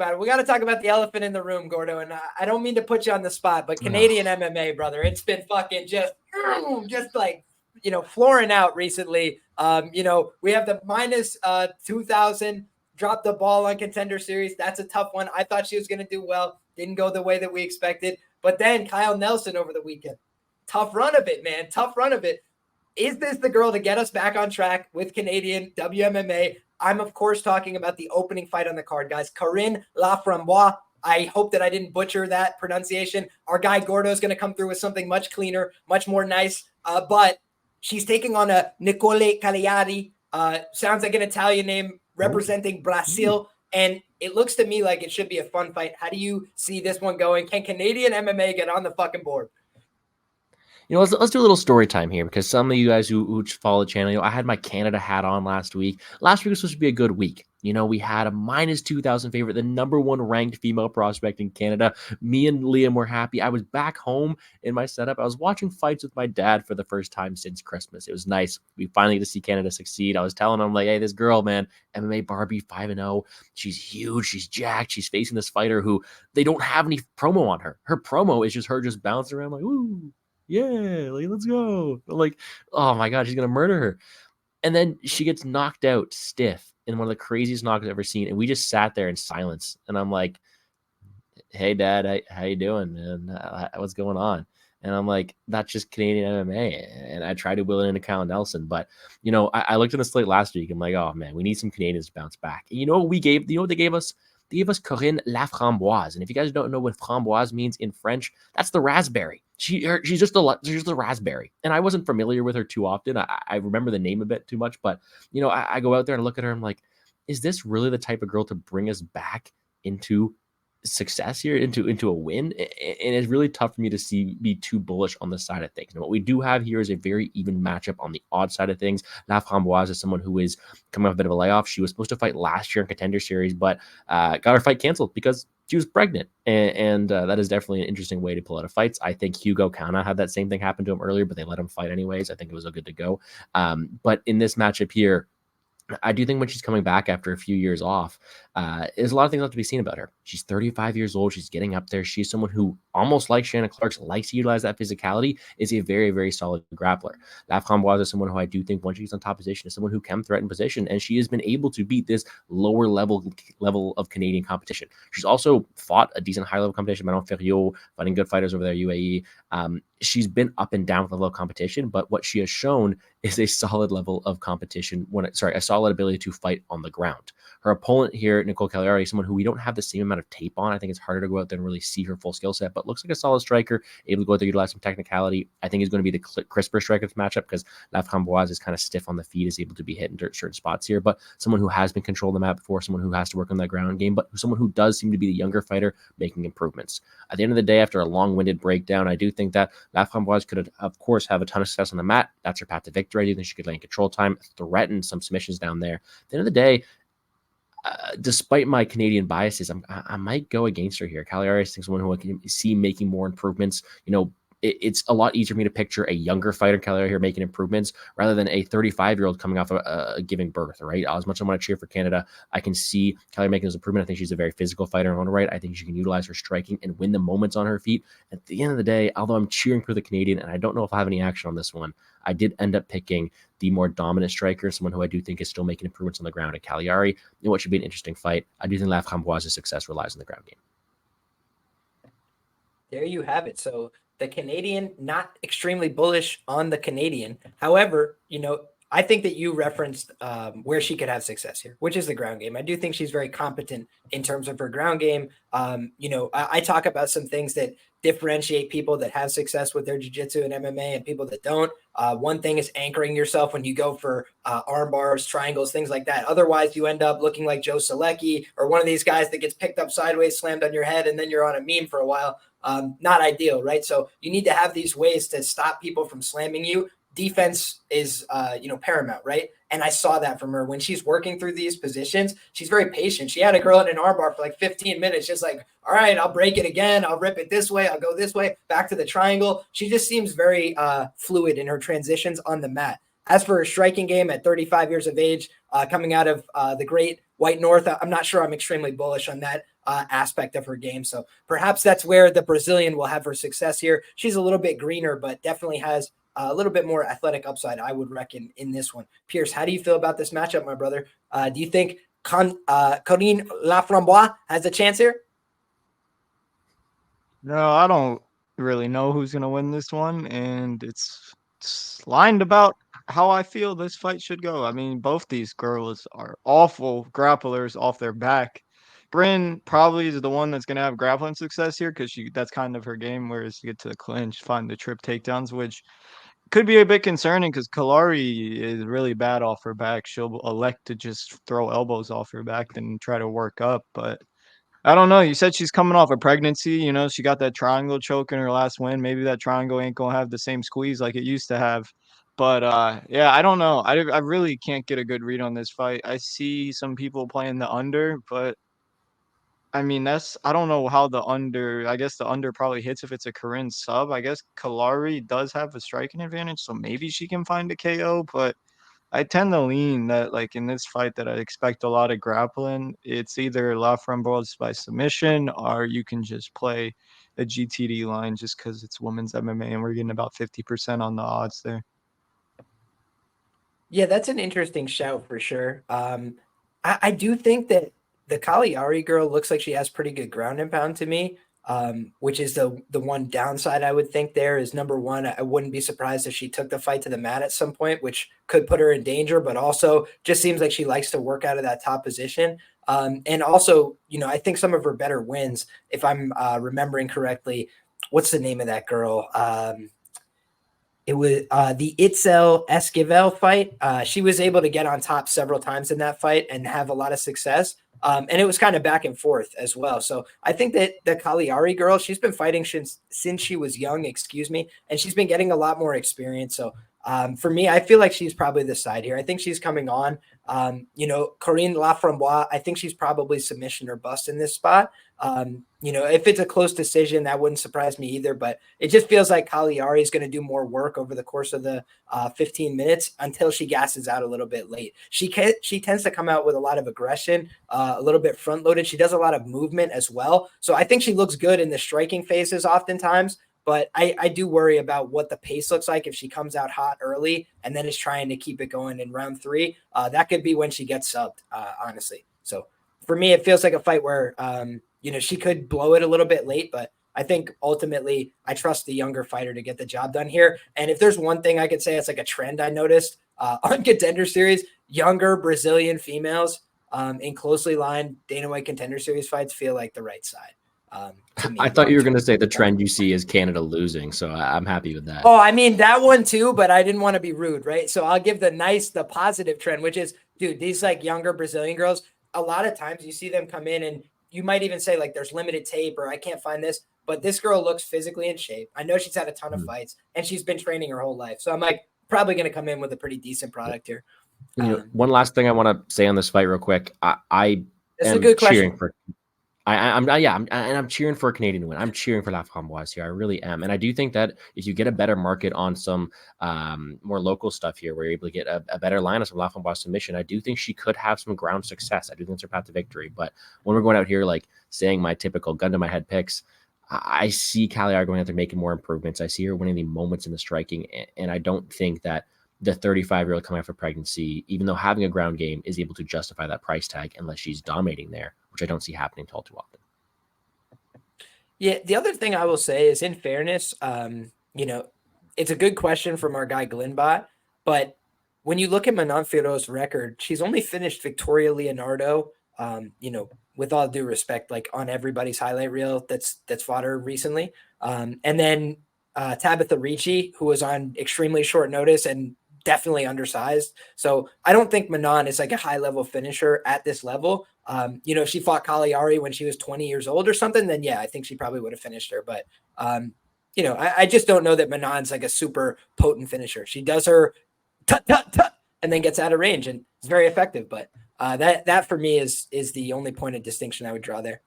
about it. We got to talk about the elephant in the room, Gordo. And I don't mean to put you on the spot, but Canadian MMA, brother, it's been fucking just like, flooring out recently. We have the minus 2,000, dropped the ball on Contender Series. That's a tough one. I thought she was going to do well. Didn't go the way that we expected. But then Kyle Nelson over the weekend. Tough run of it, man. Tough run of it. Is this the girl to get us back on track with Canadian WMMA? I'm, of course, talking about the opening fight on the card, guys. Corinne Laframboise. I hope that I didn't butcher that pronunciation. Our guy Gordo is going to come through with something much cleaner, much more nice. But she's taking on a Nicolle Caliari. Sounds like an Italian name representing Brazil. And it looks to me like it should be a fun fight. How do you see this one going? Can Canadian MMA get on the fucking board? Let's do a little story time here, because some of you guys who follow the channel, I had my Canada hat on last week. Last week was supposed to be a good week. We had a minus 2,000 favorite, the number one ranked female prospect in Canada. Me and Liam were happy. I was back home in my setup. I was watching fights with my dad for the first time since Christmas. It was nice. We finally get to see Canada succeed. I was telling him, like, hey, this girl, man, MMA Barbie 5-0. She's huge. She's jacked. She's facing this fighter who they don't have any promo on her. Her promo is just her just bouncing around like, ooh. Yeah, like, let's go. Like, oh my God, she's going to murder her. And then she gets knocked out stiff in one of the craziest knocks I've ever seen. And we just sat there in silence. And I'm like, hey, Dad, how you doing, man? What's going on? And I'm like, that's just Canadian MMA. And I tried to will it into Kyle Nelson. But, I looked at the slate last week. I'm like, oh, man, we need some Canadians to bounce back. And you know what we gave? You know what they gave us? They gave us Corinne Laframboise. And if you guys don't know what framboise means in French, that's the raspberry. She's just the raspberry. And I wasn't familiar with her too often. I remember the name a bit too much. But, I go out there and look at her. I'm like, is this really the type of girl to bring us back into success here, into a win? And it's really tough for me to be too bullish on the side of things. And what we do have here is a very even matchup on the odd side of things. Laframboise is someone who is coming off a bit of a layoff. She was supposed to fight last year in Contender Series, but got her fight canceled because she was pregnant. And that is definitely an interesting way to pull out of fights. I think Hugo Kana had that same thing happen to him earlier, but they let him fight anyways. I think it was a good to go. But in this matchup here, I do think when she's coming back after a few years off, there's a lot of things left to be seen about her. She's 35 years old. She's getting up there. She's someone who, almost like Shannon Clark's, likes to utilize that physicality, is a very, very solid grappler. Laframboise is someone who I do think, once she's on top position, is someone who can threaten position, and she has been able to beat this lower level of Canadian competition. She's also fought a decent high level competition, Manon Ferriot, fighting good fighters over there, UAE. She's been up and down with the level of competition, but what she has shown is a solid level of competition, a solid ability to fight on the ground. Her opponent here, Nicolle Caliari, is someone who we don't have the same amount of tape on. I think it's harder to go out there and really see her full skill set, but looks like a solid striker, able to go out there, utilize some technicality. I think he's going to be the crisper striker of this matchup, because Laframboise is kind of stiff on the feet, is able to be hit in certain spots here, but someone who has been controlling the map before, someone who has to work on that ground game, but someone who does seem to be the younger fighter making improvements. At the end of the day, after a long-winded breakdown, I do think that Laframboise could, of course, have a ton of success on the mat. That's her path to victory. I do think she could lay in control time, threaten some submissions down there. At the end of the day, despite my Canadian biases, I might go against her here. Caliari is someone who I can see making more improvements. It's a lot easier for me to picture a younger fighter, Caliari, here making improvements rather than a 35-year-old coming off giving birth, right? As much as I want to cheer for Canada, I can see Caliari making this improvement. I think she's a very physical fighter in her own right. I think she can utilize her striking and win the moments on her feet. At the end of the day, although I'm cheering for the Canadian, and I don't know if I have any action on this one, I did end up picking the more dominant striker, someone who I do think is still making improvements on the ground at Caliari, in what should be an interesting fight. I do think Laframboise's success relies on the ground game. There you have it. So the Canadian, not extremely bullish on the Canadian. However, I think that you referenced where she could have success here, which is the ground game. I do think she's very competent in terms of her ground game. I talk about some things that differentiate people that have success with their jiu-jitsu and MMA and people that don't. One thing is anchoring yourself when you go for arm bars, triangles, things like that. Otherwise, you end up looking like Joe Selecki or one of these guys that gets picked up sideways, slammed on your head, and then you're on a meme for a while. Not ideal, right? So you need to have these ways to stop people from slamming you. Defense is, paramount, right? And I saw that from her when she's working through these positions. She's very patient. She had a girl in an armbar for like 15 minutes, just like, all right, I'll break it again. I'll rip it this way. I'll go this way, back to the triangle. She just seems very fluid in her transitions on the mat. As for her striking game at 35 years of age, coming out of the great White North, I'm not sure I'm extremely bullish on that. aspect of her game. So perhaps that's where the Brazilian will have her success here. She's a little bit greener, but definitely has a little bit more athletic upside, I would reckon, in this one. Pierce, how do you feel about this matchup, my brother? Do you think Corinne Laframboise has a chance here? No, I don't really know who's gonna win this one, and it's lined about how I feel this fight should go. I mean, both these girls are awful grapplers off their back. Bryn probably is the one that's gonna have grappling success here because that's kind of her game, whereas you get to the clinch, find the trip takedowns, which could be a bit concerning because Kalari is really bad off her back. She'll elect to just throw elbows off her back than try to work up, but I don't know. You said she's coming off a pregnancy. She got that triangle choke in her last win. Maybe that triangle ain't gonna have the same squeeze like it used to have. But yeah, I don't know. I really can't get a good read on this fight. I see some people playing the under, but I mean I don't know how the under. I guess the under probably hits if it's a Corinne sub. I guess Kalari does have a striking advantage, so maybe she can find a KO. But I tend to lean that, like, in this fight that I expect a lot of grappling. It's either Laframboise by submission or you can just play a GTD line just because it's women's MMA and we're getting about 50% on the odds there. Yeah, that's an interesting shout for sure. I do think that the Caliari girl looks like she has pretty good ground and pound to me, which is the one downside I would think there is number one. I wouldn't be surprised if she took the fight to the mat at some point, which could put her in danger, but also just seems like she likes to work out of that top position. And also, I think some of her better wins, if I'm remembering correctly, what's the name of that girl? It was the Itzel Esquivel fight. She was able to get on top several times in that fight and have a lot of success. And it was kind of back and forth as well. So I think that the Caliari girl, she's been fighting since she was young, and she's been getting a lot more experience. So for me, I feel like she's probably the side here. I think she's coming on. Corinne Laframboise, I think she's probably submission or bust in this spot. If it's a close decision, that wouldn't surprise me either, but it just feels like Caliari is going to do more work over the course of the 15 minutes until she gasses out a little bit late. She tends to come out with a lot of aggression, a little bit front loaded. She does a lot of movement as well. So I think she looks good in the striking phases oftentimes, but I do worry about what the pace looks like if she comes out hot early and then is trying to keep it going in round 3. That could be when she gets subbed, honestly. So for me, it feels like a fight where, she could blow it a little bit late, but I think ultimately I trust the younger fighter to get the job done here. And if there's one thing I could say, it's like a trend I noticed on Contender Series, younger Brazilian females in closely lined Dana White Contender Series fights feel like the right side. To me, I thought you were going to say the trend you see is Canada losing, so I'm happy with that. Oh, I mean that one too, but I didn't want to be rude, right? So I'll give the positive trend, which is, dude, these like younger Brazilian girls, a lot of times you see them come in and you might even say like there's limited tape or I can't find this, but this girl looks physically in shape. I know she's had a ton of fights and she's been training her whole life. So I'm like probably going to come in with a pretty decent product here. One last thing I want to say on this fight real quick. I That's am a good cheering question. for I'm cheering for a Canadian win. I'm cheering for Laframboise here. I really am. And I do think that if you get a better market on some more local stuff here, where you're able to get a better line of some Laframboise submission, I do think she could have some ground success. I do think it's her path to victory. But when we're going out here, like saying my typical gun to my head picks, I see Caliari going out there making more improvements. I see her winning the moments in the striking. And I don't think that the 35-year-old coming off of pregnancy, even though having a ground game, is able to justify that price tag unless she's dominating there, which I don't see happening all too often. Yeah, the other thing I will say is, in fairness, it's a good question from our guy Glenbot, but when you look at Manon Fiorot's record, she's only finished Victoria Leonardo, with all due respect, like on everybody's highlight reel that's fought her recently. And then Tabitha Ricci, who was on extremely short notice and definitely undersized. So I don't think Manon is like a high level finisher at this level. If she fought Caliari when she was 20 years old or something, then yeah, I think she probably would have finished her. But, I just don't know that Manon's like a super potent finisher. She does her tut, tut, tut, and then gets out of range and it's very effective. But that for me is the only point of distinction I would draw there.